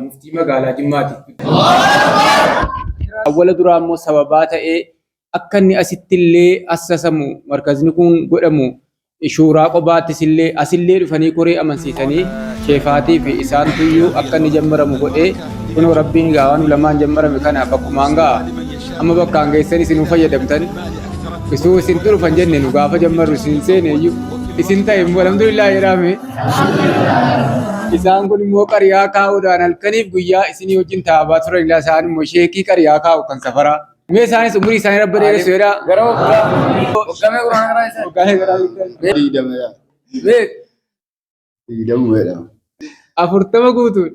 muftii magaalaa Jimmaati. Awwala duraa immoo sababaa ta'ee akka inni asitti illee assasamu markazni kun godhamu shuuraa qobaattis illee asillee dhufanii koree amansiisanii sheefaatii fi isaan tuyyuu akka inni jammaramu godhee kunoo rabbiin gaawwan lamaan jammarame kana bakkumaan ga'a amma bakkaan geessan isinuu fayyadamtan isuu isin dhufan jenne nu gaafa jammarru isin seeneeyyuu isin ta'e immoo alhamdulillah jedhame isaan kun immoo qariyaa kaa'uudhaan halkaniif guyyaa isinii wajjin taa'aa turan ilaa isaan immoo sheekii qariyaa kaa'u kan safaraa mee isaanis umurii isaanii rabba dheeressu jedhaa gara hoggamee quraana karaa isaa hoggamee karaa isaa diidama diidama jedhama 40 guutuun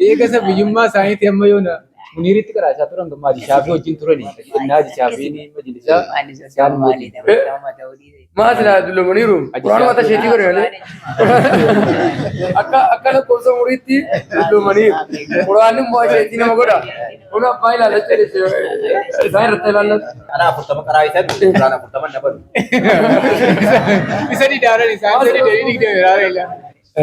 eega isa biyyummaa isaaniitti amma yoona Muniritti qaraasaa turan gammaadi shaafii wajjin turani innaaji shaafiin majlisaa isaan maasila dullo Muniru quraana mata sheetii godhani akka lakkoofsa muriitti dullo Munir quraanni immoo sheetii nama godha kun abbaa ilaalcha isaan irratti ilaallatu ana 40 qaraayisan quraana 40 nabadu isa didaaran isaan isa didanii digdee ilaala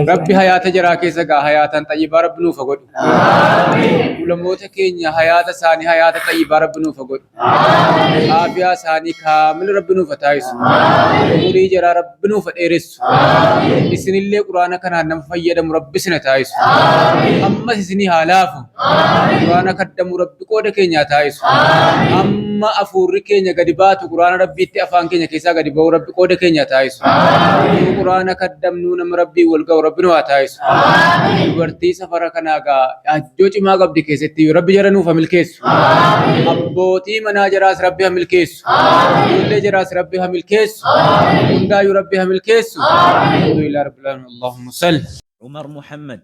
Rabbi hayata jara keessa gaa hayatan tayyibaa Rabbi nuuf godhu. Amiin. Ulamoota keenya hayata saanii hayata tayyibaa Rabbi nuuf godhu. Amiin. Aafiyaa saanii kaamil Rabbi nuuf taasisu. Amiin. Umurii jara Rabbi nuuf dheeressu. Amiin. Isinillee quraana kanaan nama fayyadamu Rabbi sina taasisu. Amiin. Ammas isinii haalaafu. Amiin. Quraana kaddamu Rabbi qooda keenya taasisu. Amiin. Amma afuurri keenya gadi baatu quraana Rabbiitti afaan keenya keessaa gadi ba'u Rabbi qooda keenya taasisu. Amiin. Quraana kaddamnu nama Rabbii wal ga'u Rabbi nu haa taasisu. Amiin. Dubartii safara kanaa gaa ajjoo cimaa qabdi keessatti Rabbi jara nuuf haa milkeessu. Amiin. Abbootii manaa jaraas Rabbi haa milkeessu. Amiin. Ijoollee jaraas Rabbi haa milkeessu. Amiin. Hundaayyuu Rabbi haa milkeessu. Amiin. Alhamdulillah rabbil alamin. Allahumma salli. عمر محمد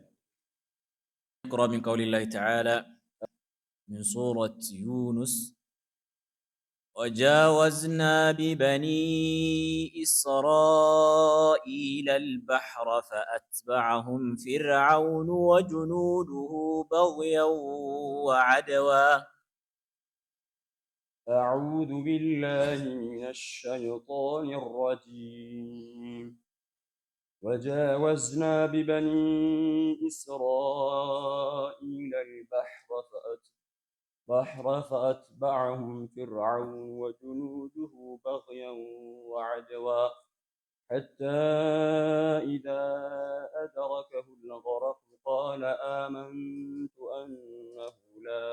اقرأ من قول الله تعالى من سورة يونس وجاوزنا ببني إسرائيل البحر فأتبعهم فرعون وجنوده بغيا وعدوا أعوذ بالله من الشيطان الرجيم وجاوزنا ببني إسرائيل البحر فأتبعهم فرعون وجنوده بغيا وعدوا حتى إذا أدركه الغرق قال آمنت أنه لا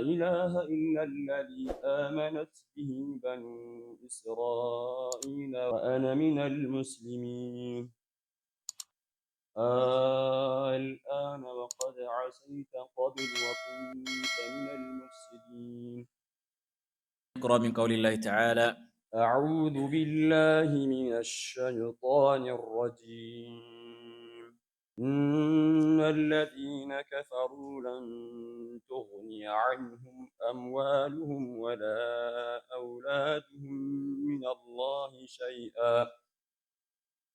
إله إلا الذي آمنت به بنو إسرائيل وأنا من المسلمين الآن وقد عصيت قبل وكنت من المفسدين اقرأ من قول الله تعالى أعوذ بالله من الشيطان الرجيم إن الذين كفروا لن تغني عنهم أموالهم ولا أولادهم من الله شيئا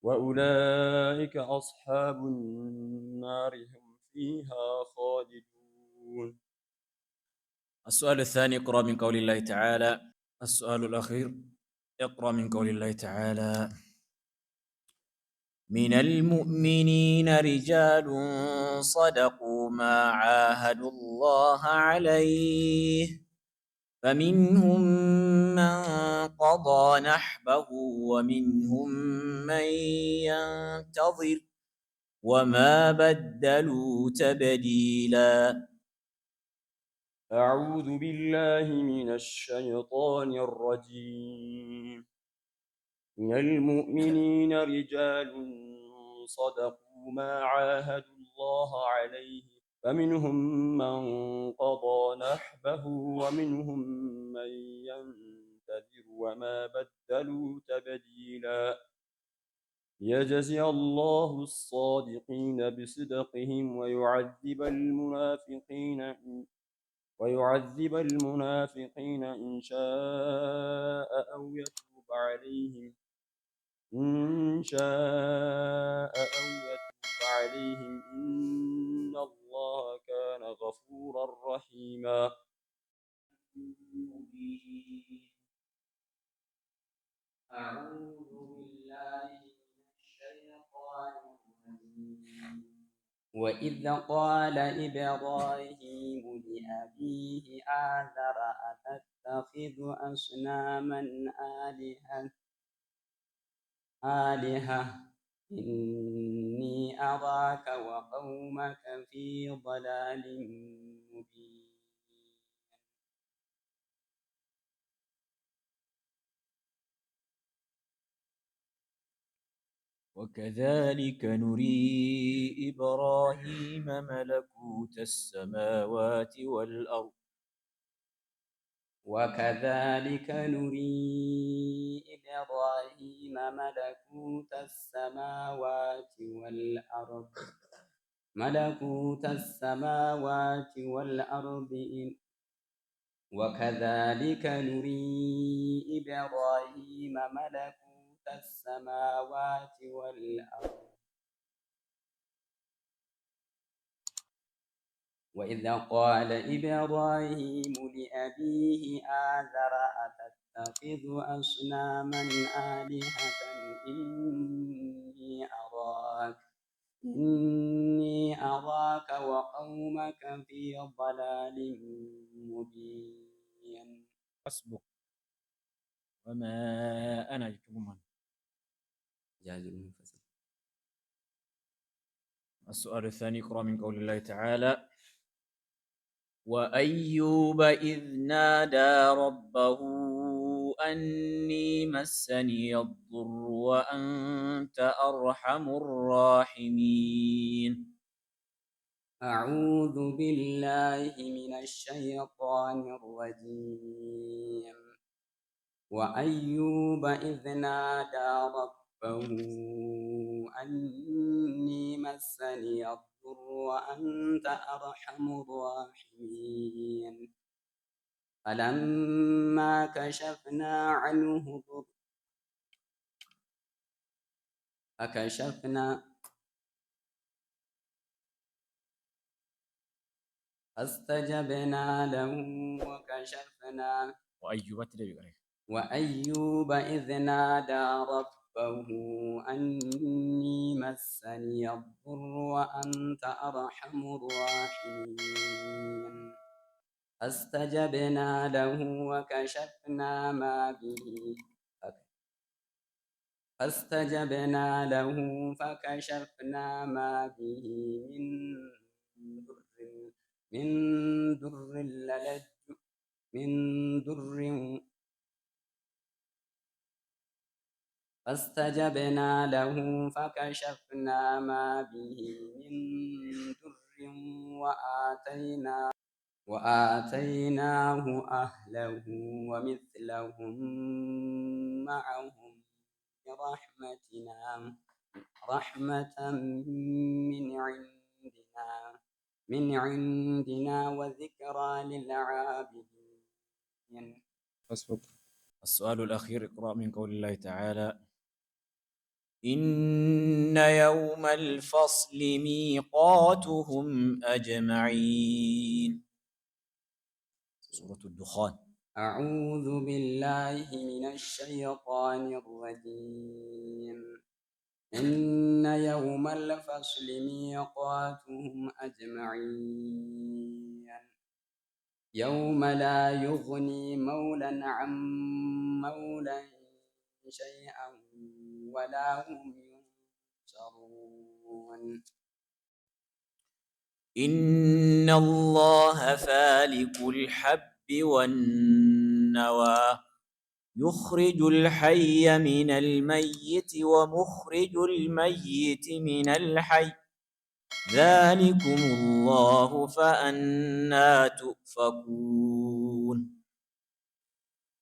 وأولئك أصحاب النار هم فيها خالدون السؤال الثاني اقرأ من قول الله تعالى السؤال الأخير اقرأ من قول الله تعالى من المؤمنين رجال صدقوا ما عاهدوا الله عليه فمنهم من قضى نحبه ومنهم من ينتظر وما بدلوا تبديلا أعوذ بالله من الشيطان الرجيم من المؤمنين رجال صدقوا ما عاهدوا الله عليه فمنهم من قضى نحبه ومنهم من ينتظر وما بدلوا تبديلا ليجزي الله الصادقين بصدقهم ويعذب المنافقين إن شاء أو يتوب عليهم إن الله كان غفورا رحيما أعوذ بالله من الشيطان الرجيم. وإذ قال إبراهيم لأبيه آذر أتتخذ أصناما آلهة إني أراك وقومك في ضلال مبين. وكذلك نري إبراهيم ملكوت السماوات والأرض وكذلك نري إبراهيم ملكوت السماوات والأرض وكذلك نري إبراهيم ملكوت السماوات والأرض وإذ قال إبراهيم لأبيه آذر أتتخذ أصناما آلهة إني أراك وقومك في ضلال مبين. حسبك وما أنا بكم. السؤال الثاني اقرأ من قول الله تعالى: وأيوب إذ نادى ربه أني مسني الضر وأنت أرحم الراحمين. أعوذ بالله من الشيطان الرجيم. وأيوب إذ نادى ربه أني مسني الضر وأنت أرحم الراحمين فلما كشفنا عنه فاستجبنا له وأيوب إذ نادى ربه أني مسني الضر وأنت أرحم الراحمين فاستجبنا له فكشفنا ما به من ضر وآتيناه أهله ومثلهم معهم رحمة من عندنا وذكرى للعابدين. السؤال الأخير اقرأ من قول الله تعالى: إن يوم الفصل ميقاتهم أجمعين. سورة الدخان. أعوذ بالله من الشيطان الرجيم. إن يوم الفصل ميقاتهم أجمعين يوم لا يغني مولى عن مولى شيئا ولا هم ينصرون. إن الله فالق الحب والنوى يخرج الحي من الميت ومخرج الميت من الحي ذلكم الله فأنى تؤفكون.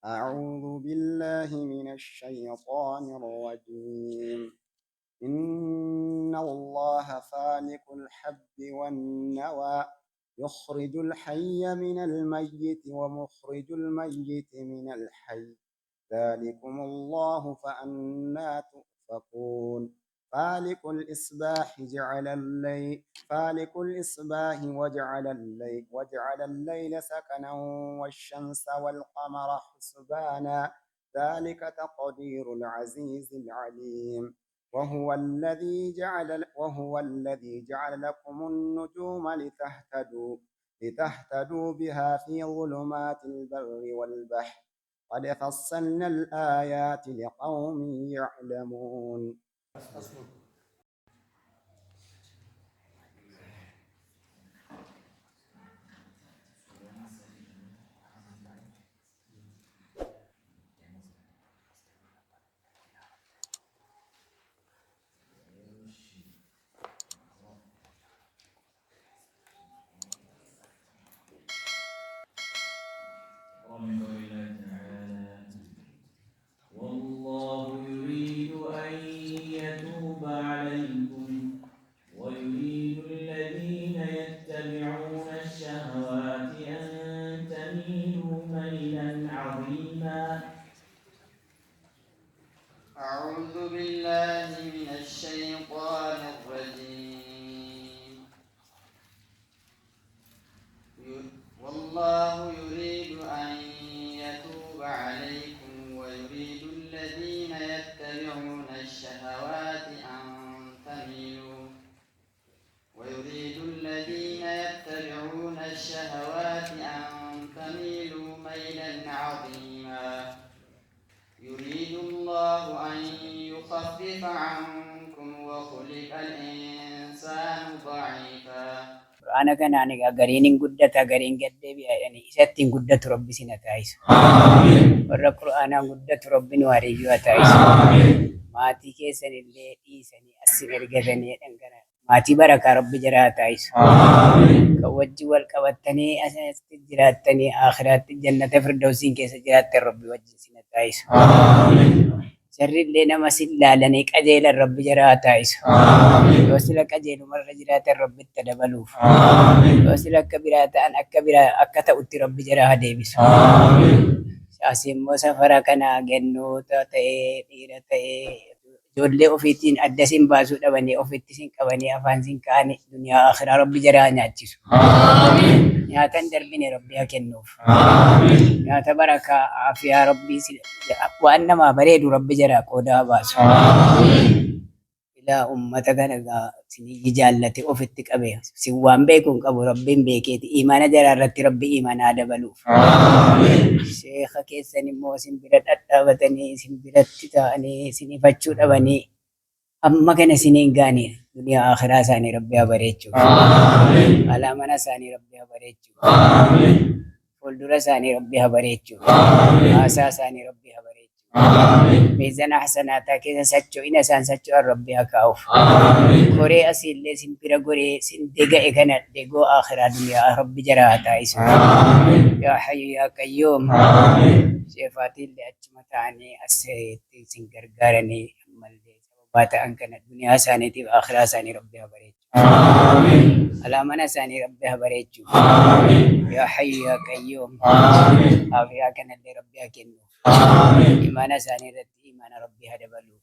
أعوذ بالله من الشيطان الرجيم. إن الله فالق الحب والنوى يخرج الحي من الميت ومخرج الميت من الحي ذلكم الله فأنى تؤفكون. فالق الإصباح وجعل الليل سكنا والشمس والقمر حسبانا ذلك تقدير العزيز العليم. وهو الذي جعل لكم النجوم لتهتدوا بها في ظلمات البر والبحر. قد فصلنا الآيات لقوم يعلمون. ومن قول الله تعالى والله يريد أن يتوب عليكم ويريد الذين يتبعون الشهوات أن تميلوا ميلا عظيما. أعوذ بالله من الشيطان الرجيم. والله يريد أن يتوب عليكم ويريد الذين يتبعون الشهوات أن تميلوا ميلا عظيما. يريد الله أن يخفف عنكم وخلق الإنسان ضعيفا. أنا كان أنا قرين قدة قرين قد يعني ستين قدة ربي سنة تعيس. والقرآن قدة ربي نواري جوا تعيس. ما تيجي سن اللي إيسني أسير جذني أنكنا ما تبارك ربي جرا تعيس. كوجه والكوتني أساس تجراتني آخرات الجنة فردوسين كيس جرات ربي وجه سنة تعيس. سر اللي نمسل لانك أجيل الرب جرا تعيس. وسلك أجيل مرة جرات الرب التدبلوف. وسلك كبيرات أن أكبر أكتا أتي رب جرا ديبس. أسيم مسافر كنا جنو تأي جولي أوفيتين أدسين باسو دبني أوفيتين كبني أفانسين كاني دنيا آخرة رب جرا ناتشيس. يا تندر بني ربي أكنوف. يا تبارك عافية ربي وأنما بريد ربي جرا كودا باسو. إلى أمتك نجا سني جالتي أوفيتك أبي سوام بيكون كابو ربي بيكيت إيمان جرا رتي ربي إيمان هذا بلوف. شيخ كيسني موسم برد أتابتني سن برد تاني سني فتشود أبني أما كنا سنين غاني دنيا آخرة ساني ربي أبريتشو. على منا ساني ربي أبريتشو. فولدرا ساني ربي أبريتشو. آسا ساني ربي أبريتشو. ميزان حسناتا كيسا سچو إنا سان سچو ربي أكاوف. كوري أسيل لي سن بيرا كوري سن ديغا إغانا ديغو آخرة دنيا ربي جراتا إسو. يا حي يا قيوم. شفاتي اللي أجمتاني أسيتي سن غرغارني باتا أنكنا الدنيا سانيتي وآخرة ساني ربي أبريتشو. على منا ساني ربي أبريتشو. يا حي يا قيوم. آفيا كان اللي ربي أكنو. إيمان ساني رتي إيمان ربي هدبلو.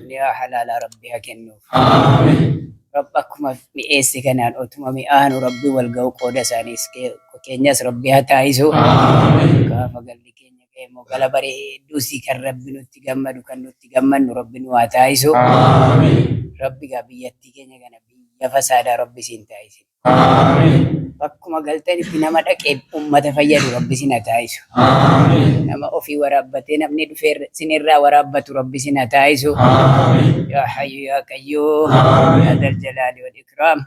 دنيا حلال ربي أكنو. ربكم مئيس كنان أتم مئان ربي والجو قود سانيس كينيس ربي هتايسو. كافا قال لي كينيا مقلا بري دوسي كالرب نتجمد وكان نتجمد ربي نواتايسو. ربي قبيتي كينيا كان بيا فساد ربي سنتايسو. Bakkuma galtanii fi nama dhaqee uummata fayyadu rabbi sin haa taasisu. Nama ofii waraabbatee namni dhufee sinirraa waraabbatu rabbi sin haa taasisu. Yaa hayyu yaa qayyuum yaa dal jalaali wal ikraam.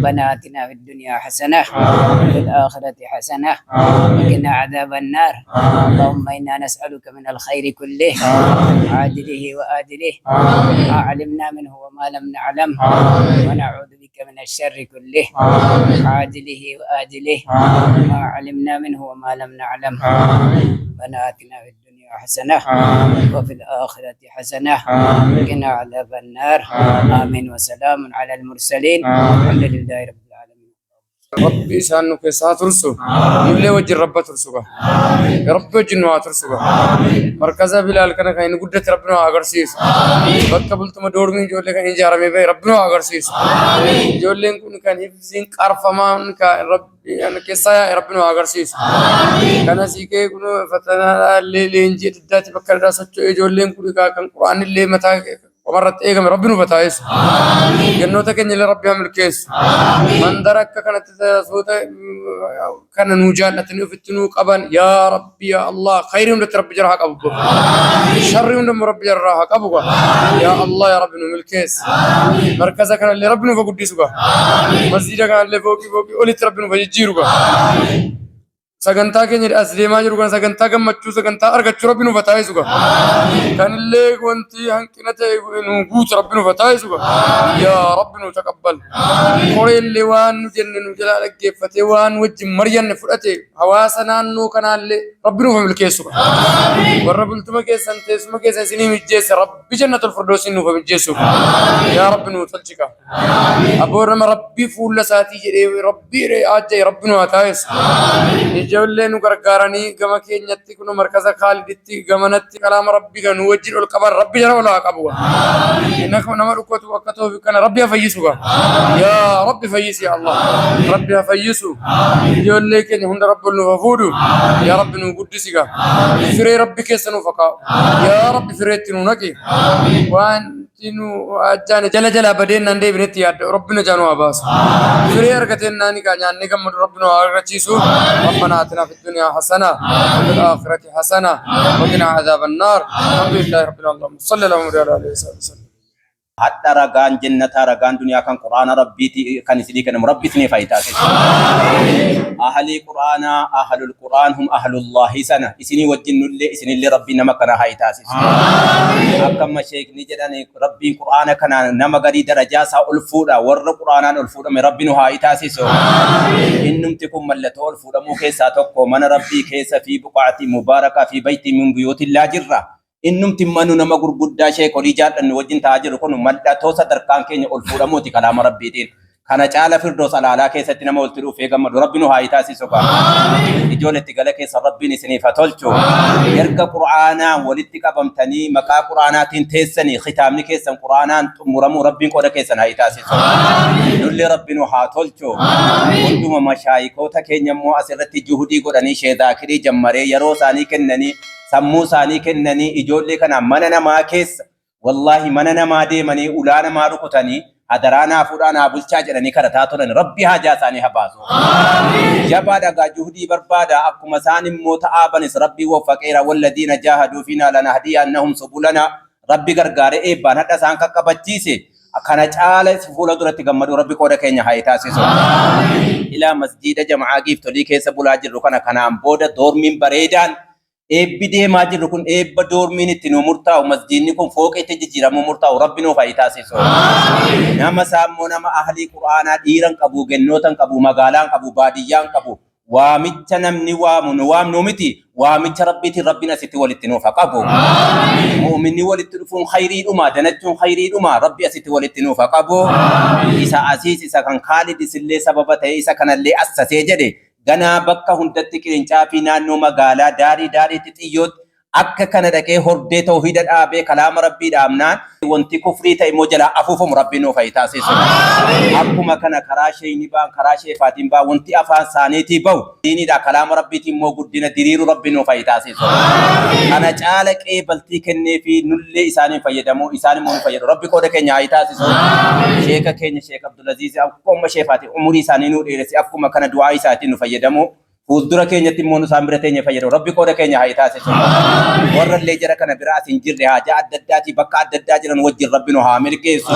ربنا آتنا في الدنيا حسنة وفي الآخرة حسنة وقنا عذاب النار. اللهم إنا نسألك من الخير كله عاجله وآجله ما علمنا منه وما لم نعلم ونعوذ بك من الشر كله عاجله وآجله ما علمنا منه وما لم نعلم. ربنا آتنا في الدنيا حسنة وفي الآخرة حسنة وقنا عذاب النار. آمين وسلام على المرسلين الحمد لله رب العالمين. ربي إسانو كيسا ترسو يولي وجه رب ترسو يا رب وجه نوا ترسو مركزا بلال كان كاين قدرة ربنا أغرسيس بك بلتما دورمين جولي كان جارمي بي ربنا أغرسيس جولي كون كان حفظين كارفمان كان ربي أنا كيسا ربنا أغرسيس كان سيكي كونو فتنا اللي إنجي تداتي بكر راسة جولي كون كان قرآن اللي متى ومرت إيه كم ربنا بتاعيس جنوتك إن اللي ربي عمل كيس من درك كانت صوته كان نوجان نتنو في التنو قبان يا ربي يا الله خير من ربي جرحك أبوك شر من ربي جرحك أبوك يا الله يا ربنا عمل كيس مركزك كان اللي ربنا فقديسك مسجدك كان اللي فوقي أولي ربنا فجيروك sagantaa keenya as deemaa jiru kana sagantaa gammachuu sagantaa argachuu rabbi nu fataayisu ga kanillee wanti hanqina ta'e nu guutu rabbi nu fataayisu ga yaa rabbi nu taqabbal qoreellee waan nu jenne nu jalaa dhaggeeffate waan wajjin maryanne fudhate hawaasa naannoo kanaallee rabbi nuuf milkeessu ga warra bultuma keessan teessuma keessan isinii mijjeesse rabbi jannatul firdoosin nuuf mijjeessu yaa rabbi nu tolchika aboorama rabbi fuula isaatii jedhee rabbi ajjay rabbi nu hataayisu ijoollee nu gargaaranii gama keenyatti kun markaza Khaaliditti gamanatti kalaama rabbi kan wajjin ol qaban rabbi jara wala qabu innaka nama dhukkatu akka toofi kana rabbi fayyisu ga yaa rabbi fayyisi ya Allah rabbi fayyisu ijoollee keenya hunda rabbi nu fuudhu yaa rabbi nu guddisi ga firee rabbi keessa nu faqa yaa rabbi fireetti nu naqi waan tinu ajjane jala jala badeen nan deebinetti yaadda rabbina jaanu abaas firee argateen naani ka nyaanne gammadu rabbina argachiisu ربنا آتنا في الدنيا حسنة وفي الآخرة حسنة وقنا عذاب النار الحمد لله رب العالمين صلى الله عليه وسلم hatta ragaan jannata ragaan duniyaa kan quraana rabbiiti kan isinii kennamu rabbi isinii faayidaase ahli quraana ahlul quraan hum ahlullahi sana isinii wajjin nulle isinillee rabbi nama kana faayidaase akkama sheekni jedhani rabbiin quraana kana nama gadi darajaa isaa ol fuudha warra quraanaan ol fuudhame rabbi nu faayidaase innumti kun mallattoo ol fuudhamuu keessaa tokko mana rabbii keessa fi buqaati mubaaraka fi bayti min buyuutillah jirra innumti manu nama gurguddaa sheekolii jaadhannu wajjin ta'aa jiru kun mallattoo sadarkaan keenya ol fuudhamuuti kalaama rabbiitiin kana caala firdoos alaalaa keessatti nama walitti dhufee gammadu rabbi nu haa taasisu ijoolletti gala keessa rabbiin isiniif haa tolchu erga qur'aanaa walitti qabamtanii maqaa qur'aanaatiin teessanii khitaamni keessan qur'aanaan xumuramuu rabbiin qooda keessan haa taasisu lullee rabbi nu haa tolchu hunduma mashaayikoota keenya immoo asirratti juhudii godhanii sheedaakirii jammaree yeroo isaanii kennanii sammuu isaanii kennanii ijoollee kana mana namaa keessa wallahi mana namaa deemanii ulaa namaa rukutanii hadaraanaa fuudhaanaa bulchaa jedhanii kadhataa turan rabbi haajaa isaanii haa baasu jabaa dhagaa juhudii barbaada akkuma isaan immoo ta'aabanis rabbi waffaqeera walladiina jaahaduu fiinaa lanahdiyannahum subulana rabbi gargaare eebbaan hadha isaan qaqqabachiise kana caala fuula duratti gammadu rabbi qooda keenya haa taasisu ilaa masjiida jam'aa giiftolii keessa bulaa jirru kana kanaan booda doormiin bareedaan ebbi deemaa jirru kun ebba doormiin itti nu murtaa'u masjiidni kun fooqeetti jijjiiramu murtaa'u rabbi nuuf haa taasisu nama saammoo nama ahlii qur'aanaa dhiiran qabu gennootan qabu magaalaan qabu baadiyyaan qabu waamicha namni waamu nu waamnu miti waamicha rabbiitiin rabbiin asitti walitti nuuf haa qabu mu'minni walitti dhufuun khayriidhuma danachuun khayriidhuma rabbi asitti walitti nuuf haa qabu isa asiis isa kan Khaalidis illee sababa ta'e isa kanallee assasee jedhe ganaa bakka hundatti qirincaa fi naannoo magaalaa daariitti xiyyoot akka kana dhaqee hordee tawhiida dhaabee kalaama rabbii dhaamnaan wanti kufrii ta'e immoo jalaa afuufamu rabbiin nuuf haa taasisu akkuma kana karaa sheeyni baan karaa sheefaatiin baan wanti afaan isaaniitii bahu diiniidha kalaama rabbiitiin immoo guddina diriiru rabbiin nuuf haa taasisu kana caala qeebaltii kennee fi nullee isaaniin fayyadamu isaan immoo nu fayyadu rabbi qooda keenya haa taasisu sheeka keenya sheek Abdulaziz akkuma sheefaatiin umurii isaanii nu dheeresse akkuma kana du'aa isaatiin nu fayyadamu fuuldura keenyatti immoo nu isaan bira teenya fayyadu rabbi qooda keenya haa taasisu warra illee jara kana biraa asin jirre haajaa adda addaatii bakka adda addaa jiran wajjin rabbi nu haa milkeessu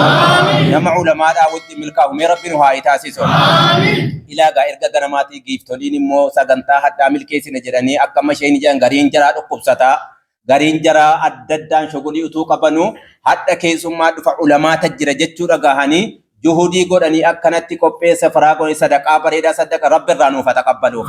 nama ulamaadhaa wajjin milkaa'u mee rabbi nu haa taasisu ilaagaa erga ganamaatii giiftoliin immoo sagantaa haddaa milkeessine jedhanii akka masheen jedhan gariin jaraa dhukkubsataa gariin jaraa adda addaan shogolii utuu qabanu hadda keessummaa dhufa ulamaata jira jechuu dhagahanii juhudii godhanii akkanatti qopheessa faraagoon sadaqaa bareedaa sadaqa rabbi irraa nuuf taqabbaluuf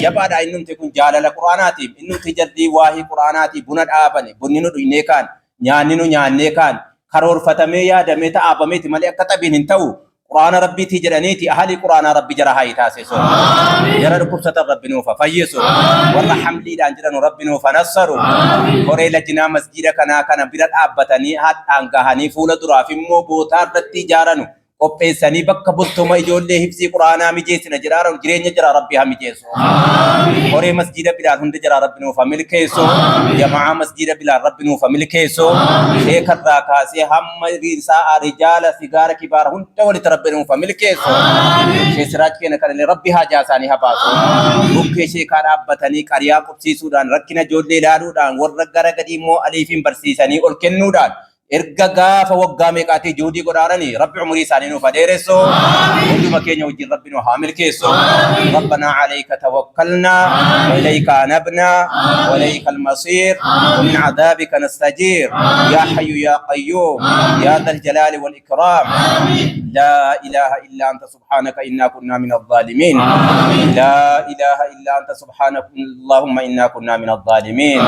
jabaadha innumti kun jaalala quraanaatiif innumti jardii waahii quraanaatiif buna dhaabane bunni nu dhugnee kaan nyaanni nu nyaannee kaan karoorfatamee yaadamee ta'aabameeti malee akka xabiin hin ta'u قرآن ربي تجرانيتي أهلي قرآن ربي جرى هاي تاسسو جرى ركبسة ربي نوفا فيسو والله حملي لأنجران ربي نوفا نصروا وري لجنا مسجد كنا برات أبتني هات أنقهني فول درافي مو بوتار رتي جارانو قبسني بك بلتما يجولي حفظي قرآن مجيسنا جرار وجرين جرى ربي هم جيسو وري مسجد بلال هند جرى ربي نوفا ملكيسو جماعة مسجد بلال ربي نوفا ملكيسو شيخ الراكاسي هم رنساء رجال سيجار كبار هند ولت ربي نوفا ملكيسو شيخ سراج كنا كرني ربي هاجاساني هباسو بوكي شيخ أبتني كريا قبسي سودان ركنا جولي لالو دان ورغرا قديمو أليفين برسيساني والكنو دان erga gaafa waggaa meeqaatee joodii godhaaranii rabbi umurii isaanii nuuf adeeresso hunduma keenya wajjin rabbi nu haa milkeessu ربنا عليك توكلنا وإليك أنبنا وإليك المصير ومن عذابك نستجير يا حي يا قيوم يا ذا الجلال والإكرام لا إله إلا أنت سبحانك إنا كنا من الظالمين لا إله إلا أنت سبحانك اللهم إنا كنا من الظالمين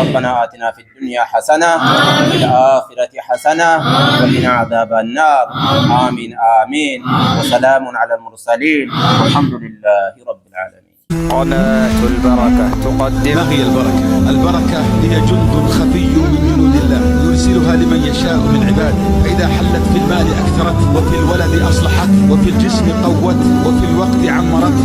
ربنا آتنا في الدنيا حسنة وفي الآخرة حسنة وقنا عذاب النار آمين آمين وسلام على المرسلين والحمد لله رب العالمين. قناة البركة تقدم. ما هي البركة؟ البركة هي جند خفي من جنود الله يرسلها لمن يشاء من عباده، فإذا حلت في المال أكثرت، وفي الولد أصلحت، وفي الجسم قوت، وفي الوقت عمرت.